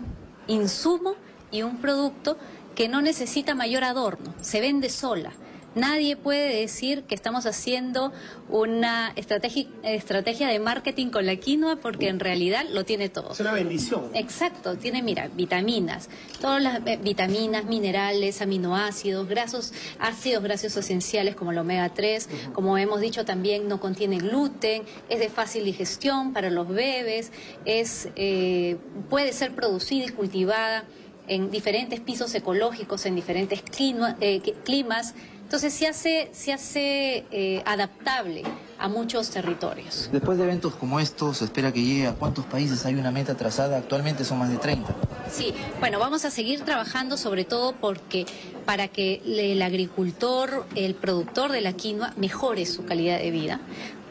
insumo y un producto que no necesita mayor adorno, se vende sola. Nadie puede decir que estamos haciendo una estrategia de marketing con la quinoa, porque en realidad lo tiene todo. Es una bendición. Exacto, tiene, mira, vitaminas, todas las vitaminas, minerales, aminoácidos, ácidos grasos esenciales como el omega 3, como hemos dicho también no contiene gluten, es de fácil digestión para los bebés, puede ser producida y cultivada en diferentes pisos ecológicos, en diferentes climas. Entonces se hace adaptable a muchos territorios. Después de eventos como estos, se espera que llegue a cuántos países. Hay una meta trazada, actualmente son más de 30. Sí, bueno, vamos a seguir trabajando sobre todo para que el agricultor, el productor de la quinoa, mejore su calidad de vida,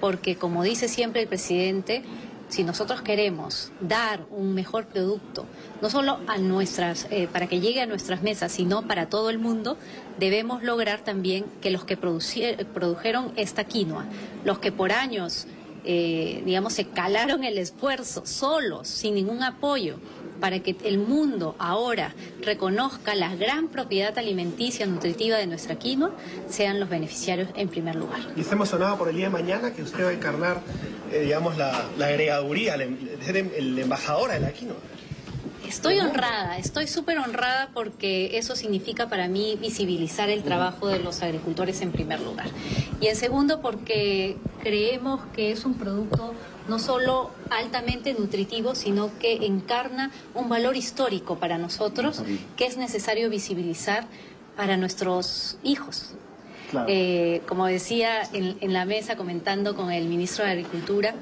porque como dice siempre el presidente, si nosotros queremos dar un mejor producto, no solo para que llegue a nuestras mesas, sino para todo el mundo, debemos lograr también que los que produjeron esta quinoa, los que por años, se calaron el esfuerzo solos, sin ningún apoyo, para que el mundo ahora reconozca la gran propiedad alimenticia nutritiva de nuestra quinoa, sean los beneficiarios en primer lugar. Y está emocionado por el día de mañana que usted va a encarnar, la agregaduría, ser el embajador de la quinoa. Estoy honrada, estoy súper honrada, porque eso significa para mí visibilizar el trabajo de los agricultores en primer lugar. Y en segundo, porque creemos que es un producto no solo altamente nutritivo, sino que encarna un valor histórico para nosotros, que es necesario visibilizar para nuestros hijos. Claro. Como decía en la mesa, comentando con el ministro de Agricultura,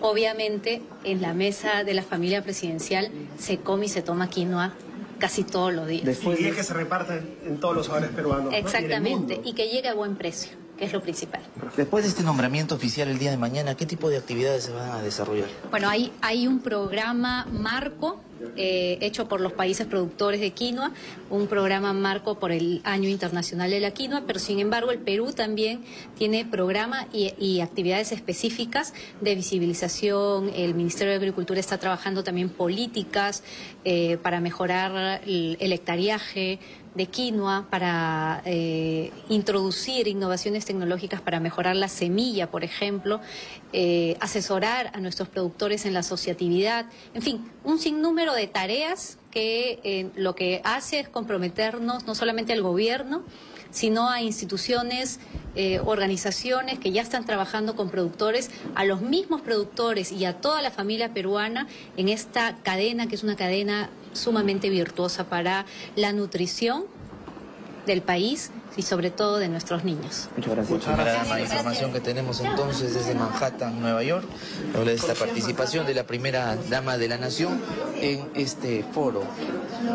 obviamente en la mesa de la familia presidencial se come y se toma quinoa casi todos los días. Y es que se reparte en todos los hogares peruanos. Exactamente, ¿no? Y que llegue a buen precio, que es lo principal. Después de este nombramiento oficial el día de mañana, ¿qué tipo de actividades se van a desarrollar? Bueno, hay un programa marco hecho por los países productores de quinoa, un programa marco por el Año Internacional de la Quinoa, pero sin embargo el Perú también tiene programa y actividades específicas de visibilización. El Ministerio de Agricultura está trabajando también políticas para mejorar el hectariaje de quinoa, para introducir innovaciones tecnológicas para mejorar la semilla, por ejemplo, asesorar a nuestros productores en la asociatividad, en fin, un sinnúmero de tareas que lo que hace es comprometernos no solamente al gobierno, sino a instituciones, organizaciones que ya están trabajando con productores, a los mismos productores y a toda la familia peruana en esta cadena, que es una cadena sumamente virtuosa para la nutrición del país y sobre todo de nuestros niños. Muchas gracias. La información que tenemos entonces desde Manhattan, Nueva York, habla de esta participación de la primera dama de la nación en este foro,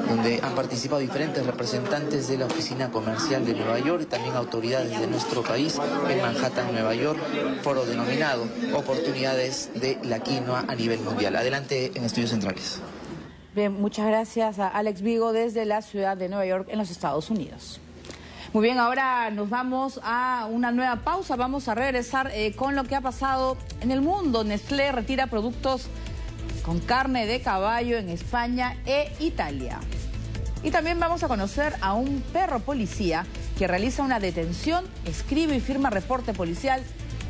donde han participado diferentes representantes de la Oficina Comercial de Nueva York y también autoridades de nuestro país en Manhattan, Nueva York, foro denominado Oportunidades de la Quinoa a nivel mundial. Adelante en Estudios Centrales. Bien, muchas gracias a Alex Vigo desde la ciudad de Nueva York en los Estados Unidos. Muy bien, ahora nos vamos a una nueva pausa. Vamos a regresar con lo que ha pasado en el mundo. Nestlé retira productos con carne de caballo en España e Italia. Y también vamos a conocer a un perro policía que realiza una detención, escribe y firma reporte policial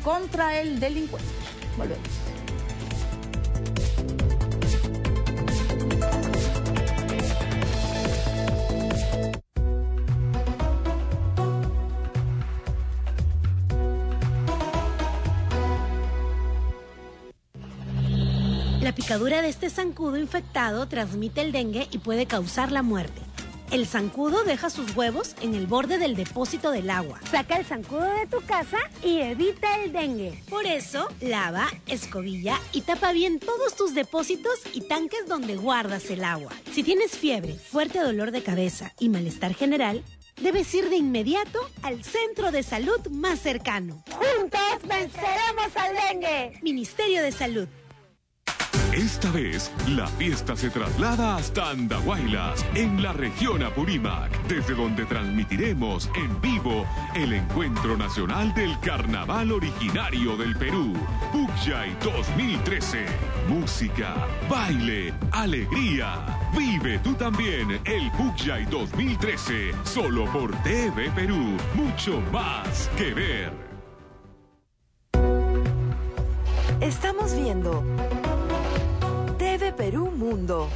contra el delincuente. Volvemos. La picadura de este zancudo infectado transmite el dengue y puede causar la muerte. El zancudo deja sus huevos en el borde del depósito del agua. Saca el zancudo de tu casa y evita el dengue. Por eso, lava, escobilla y tapa bien todos tus depósitos y tanques donde guardas el agua. Si tienes fiebre, fuerte dolor de cabeza y malestar general, debes ir de inmediato al centro de salud más cercano. ¡Juntos venceremos al dengue! Ministerio de Salud. Esta vez, la fiesta se traslada hasta Andahuaylas, en la región Apurímac, desde donde transmitiremos en vivo el Encuentro Nacional del Carnaval Originario del Perú, Pucllay 2013. Música, baile, alegría. Vive tú también el Pucllay 2013, solo por TV Perú. Mucho más que ver. Estamos viendo TV Perú Mundo.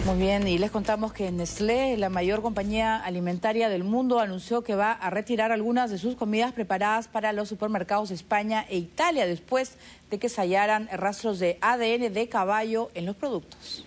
Muy bien, y les contamos que Nestlé, la mayor compañía alimentaria del mundo, anunció que va a retirar algunas de sus comidas preparadas para los supermercados de España e Italia después de que se hallaran rastros de ADN de caballo en los productos.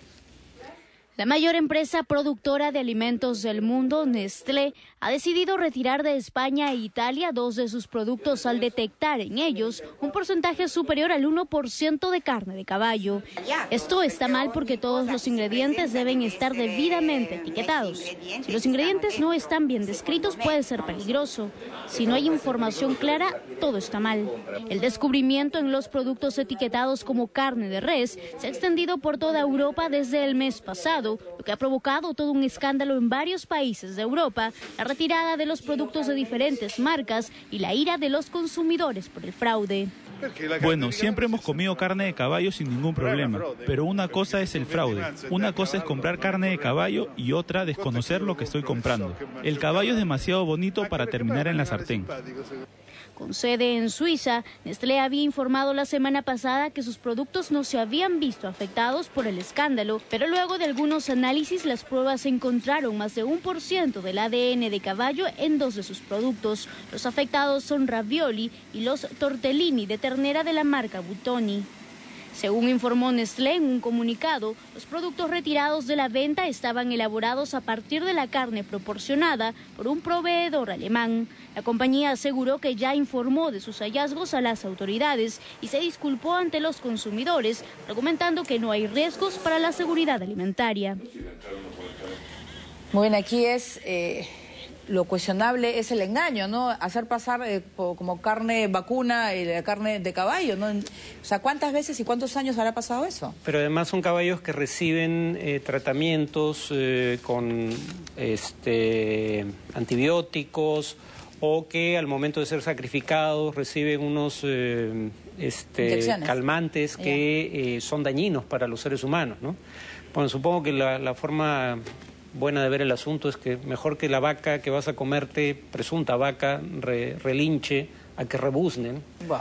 La mayor empresa productora de alimentos del mundo, Nestlé, ha decidido retirar de España e Italia 2 de sus productos al detectar en ellos un porcentaje superior al 1% de carne de caballo. Esto está mal porque todos los ingredientes deben estar debidamente etiquetados. Si los ingredientes no están bien descritos, puede ser peligroso. Si no hay información clara, todo está mal. El descubrimiento en los productos etiquetados como carne de res se ha extendido por toda Europa desde el mes pasado, lo que ha provocado todo un escándalo en varios países de Europa, la retirada de los productos de diferentes marcas y la ira de los consumidores por el fraude. Bueno, siempre hemos comido carne de caballo sin ningún problema, pero una cosa es el fraude, una cosa es comprar carne de caballo y otra desconocer lo que estoy comprando. El caballo es demasiado bonito para terminar en la sartén. Con sede en Suiza, Nestlé había informado la semana pasada que sus productos no se habían visto afectados por el escándalo, pero luego de algunos análisis las pruebas encontraron más de 1% del ADN de caballo en 2 de sus productos. Los afectados son ravioli y los tortellini de ternera de la marca Buitoni. Según informó Nestlé en un comunicado, los productos retirados de la venta estaban elaborados a partir de la carne proporcionada por un proveedor alemán. La compañía aseguró que ya informó de sus hallazgos a las autoridades y se disculpó ante los consumidores, argumentando que no hay riesgos para la seguridad alimentaria. Muy bien, aquí es... Lo cuestionable es el engaño, ¿no? Hacer pasar como carne vacuna y la carne de caballo, ¿no? O sea, ¿cuántas veces y cuántos años habrá pasado eso? Pero además son caballos que reciben tratamientos con antibióticos o que al momento de ser sacrificados reciben unos calmantes que son dañinos para los seres humanos, ¿no? Bueno, supongo que la forma buena de ver el asunto es que mejor que la vaca que vas a comerte, presunta vaca, relinche a que rebuznen. Wow.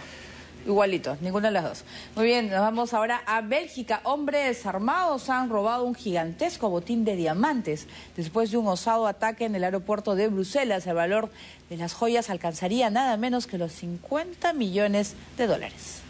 Igualitos, ninguna de las dos. Muy bien, nos vamos ahora a Bélgica. Hombres armados han robado un gigantesco botín de diamantes. Después de un osado ataque en el aeropuerto de Bruselas, el valor de las joyas alcanzaría nada menos que los 50 millones de dólares.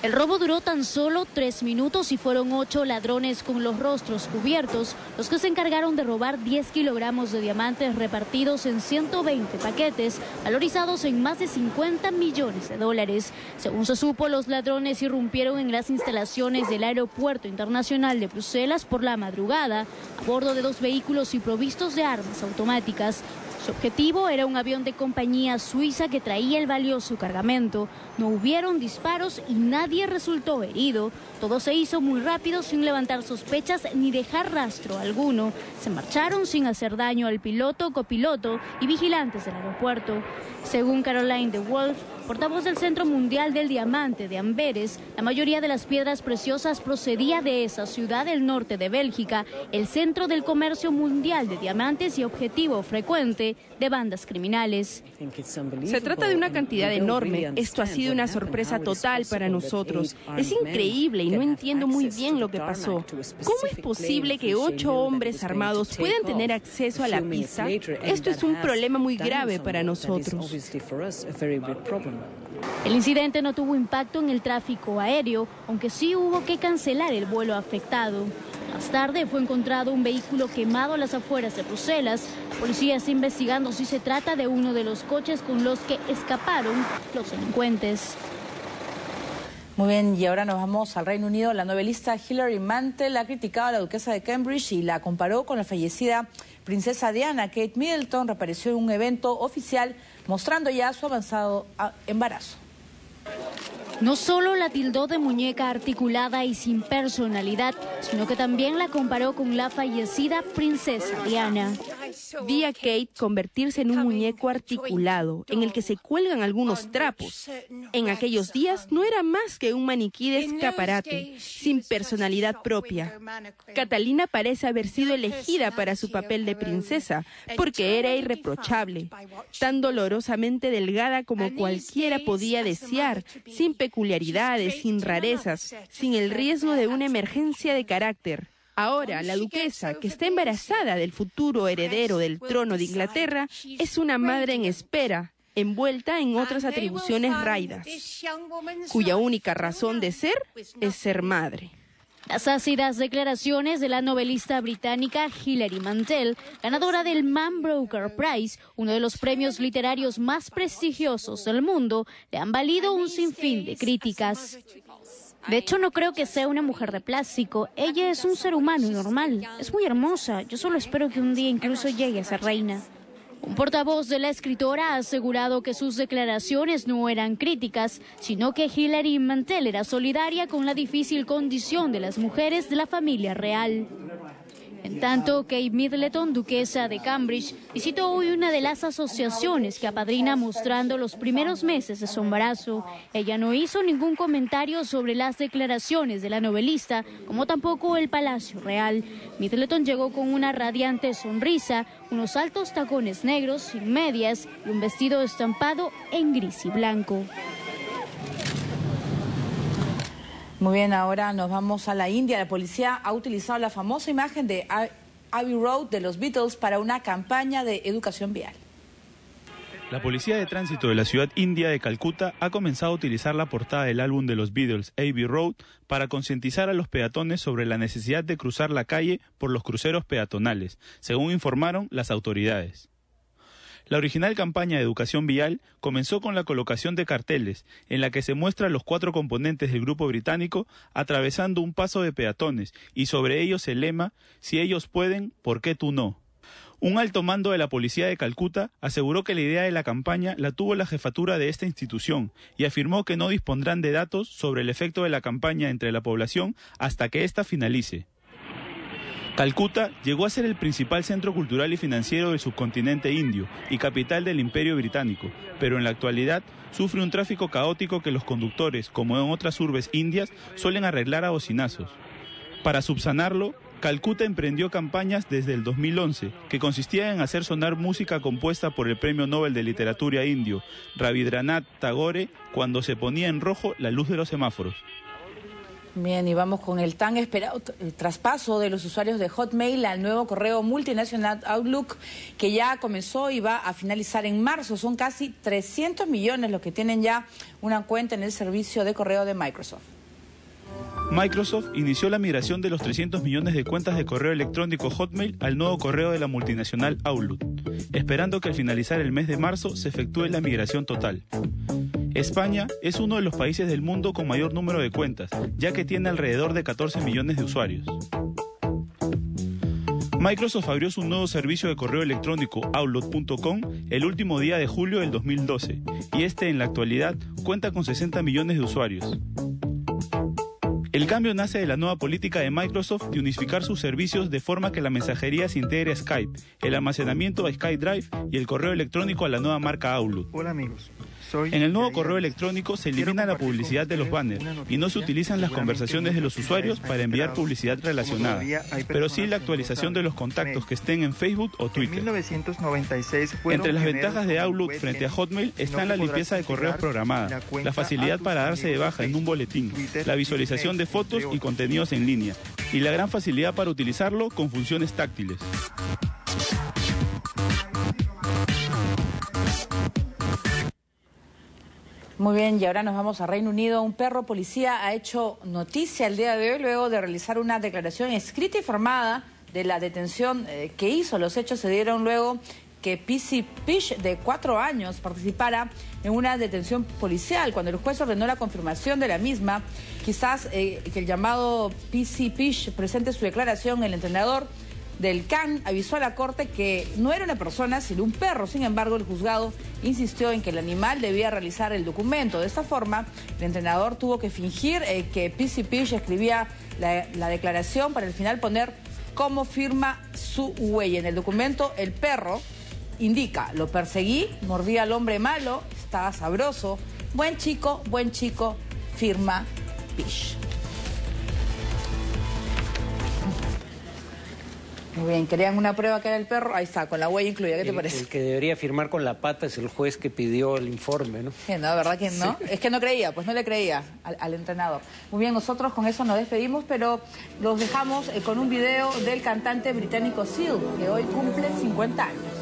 El robo duró tan solo 3 minutos y fueron 8 ladrones con los rostros cubiertos los que se encargaron de robar 10 kilogramos de diamantes repartidos en 120 paquetes, valorizados en más de 50 millones de dólares. Según se supo, los ladrones irrumpieron en las instalaciones del Aeropuerto Internacional de Bruselas por la madrugada, a bordo de 2 vehículos y provistos de armas automáticas. Su objetivo era un avión de compañía suiza que traía el valioso cargamento. No hubieron disparos y nadie resultó herido. Todo se hizo muy rápido sin levantar sospechas ni dejar rastro alguno. Se marcharon sin hacer daño al piloto, copiloto y vigilantes del aeropuerto. Según Caroline de Wolf, portavoz del Centro Mundial del Diamante de Amberes, la mayoría de las piedras preciosas procedía de esa ciudad del norte de Bélgica, el centro del comercio mundial de diamantes y objetivo frecuente de bandas criminales. Se trata de una cantidad enorme. Esto ha sido una sorpresa total para nosotros. Es increíble y no entiendo muy bien lo que pasó. ¿Cómo es posible que 8 hombres armados puedan tener acceso a la pista? Esto es un problema muy grave para nosotros. El incidente no tuvo impacto en el tráfico aéreo, aunque sí hubo que cancelar el vuelo afectado. Más tarde fue encontrado un vehículo quemado a las afueras de Bruselas. La policía está investigando si se trata de uno de los coches con los que escaparon los delincuentes. Muy bien, y ahora nos vamos al Reino Unido. La novelista Hilary Mantel ha criticado a la duquesa de Cambridge y la comparó con la fallecida princesa Diana, Kate Middleton, reapareció en un evento oficial mostrando ya su avanzado embarazo. No solo la tildó de muñeca articulada y sin personalidad, sino que también la comparó con la fallecida princesa Diana. Vi a Kate convertirse en un muñeco articulado, en el que se cuelgan algunos trapos. En aquellos días no era más que un maniquí de escaparate, sin personalidad propia. Catalina parece haber sido elegida para su papel de princesa, porque era irreprochable, tan dolorosamente delgada como cualquiera podía desear, sin peculiaridades, sin rarezas, sin el riesgo de una emergencia de carácter. Ahora, la duquesa, que está embarazada del futuro heredero del trono de Inglaterra, es una madre en espera, envuelta en otras atribuciones raidas, cuya única razón de ser es ser madre. Las ácidas declaraciones de la novelista británica Hilary Mantel, ganadora del Man Booker Prize, uno de los premios literarios más prestigiosos del mundo, le han valido un sinfín de críticas. De hecho, no creo que sea una mujer de plástico. Ella es un ser humano normal. Es muy hermosa. Yo solo espero que un día incluso llegue a ser reina. Un portavoz de la escritora ha asegurado que sus declaraciones no eran críticas, sino que Hilary Mantel era solidaria con la difícil condición de las mujeres de la familia real. En tanto, Kate Middleton, duquesa de Cambridge, visitó hoy una de las asociaciones que apadrina mostrando los primeros meses de su embarazo. Ella no hizo ningún comentario sobre las declaraciones de la novelista, como tampoco el Palacio Real. Middleton llegó con una radiante sonrisa, unos altos tacones negros sin medias y un vestido estampado en gris y blanco. Muy bien, ahora nos vamos a la India. La policía ha utilizado la famosa imagen de Abbey Road de los Beatles para una campaña de educación vial. La Policía de Tránsito de la ciudad india de Calcuta ha comenzado a utilizar la portada del álbum de los Beatles, Abbey Road, para concientizar a los peatones sobre la necesidad de cruzar la calle por los cruceros peatonales, según informaron las autoridades. La original campaña de educación vial comenzó con la colocación de carteles, en la que se muestran los 4 componentes del grupo británico atravesando un paso de peatones y sobre ellos el lema «Si ellos pueden, ¿por qué tú no?». Un alto mando de la policía de Calcuta aseguró que la idea de la campaña la tuvo la jefatura de esta institución y afirmó que no dispondrán de datos sobre el efecto de la campaña entre la población hasta que ésta finalice. Calcuta llegó a ser el principal centro cultural y financiero del subcontinente indio y capital del Imperio Británico, pero en la actualidad sufre un tráfico caótico que los conductores, como en otras urbes indias, suelen arreglar a bocinazos. Para subsanarlo, Calcuta emprendió campañas desde el 2011, que consistían en hacer sonar música compuesta por el Premio Nobel de Literatura indio, Rabindranath Tagore, cuando se ponía en rojo la luz de los semáforos. Bien, y vamos con el tan esperado traspaso de los usuarios de Hotmail al nuevo correo multinacional Outlook, que ya comenzó y va a finalizar en marzo. Son casi 300 millones los que tienen ya una cuenta en el servicio de correo de Microsoft. Microsoft inició la migración de los 300 millones de cuentas de correo electrónico Hotmail al nuevo correo de la multinacional Outlook, esperando que al finalizar el mes de marzo se efectúe la migración total. España es uno de los países del mundo con mayor número de cuentas, ya que tiene alrededor de 14 millones de usuarios. Microsoft abrió su nuevo servicio de correo electrónico Outlook.com el último día de julio del 2012, y este en la actualidad cuenta con 60 millones de usuarios. El cambio nace de la nueva política de Microsoft de unificar sus servicios de forma que la mensajería se integre a Skype, el almacenamiento a SkyDrive y el correo electrónico a la nueva marca Outlook. Hola amigos. En el nuevo correo electrónico se elimina la publicidad de los banners y no se utilizan las conversaciones de los usuarios para enviar publicidad relacionada, pero sí la actualización de los contactos que estén en Facebook o Twitter. Entre las ventajas de Outlook frente a Hotmail están la limpieza de correos programada, la facilidad para darse de baja en un boletín, la visualización de fotos y contenidos en línea, y la gran facilidad para utilizarlo con funciones táctiles. Muy bien, y ahora nos vamos a Reino Unido. Un perro policía ha hecho noticia el día de hoy luego de realizar una declaración escrita y formada de la detención que hizo. Los hechos se dieron luego que PC Pish, de 4 años, participara en una detención policial. Cuando el juez ordenó la confirmación de la misma, quizás que el llamado PC Pish presente su declaración, el entrenador del can avisó a la corte que no era una persona, sino un perro. Sin embargo, el juzgado insistió en que el animal debía realizar el documento. De esta forma, el entrenador tuvo que fingir que Pizzy Pish escribía la declaración para al final poner cómo firma su huella. En el documento, el perro indica: lo perseguí, mordí al hombre malo, estaba sabroso, buen chico, firma Pish. Muy bien, querían una prueba que era el perro, ahí está, con la huella incluida, ¿qué te parece? El que debería firmar con la pata es el juez que pidió el informe, ¿no? No, ¿verdad que no? Sí. Es que no creía, pues no le creía al entrenador. Muy bien, nosotros con eso nos despedimos, pero los dejamos con un video del cantante británico Seal, que hoy cumple 50 años.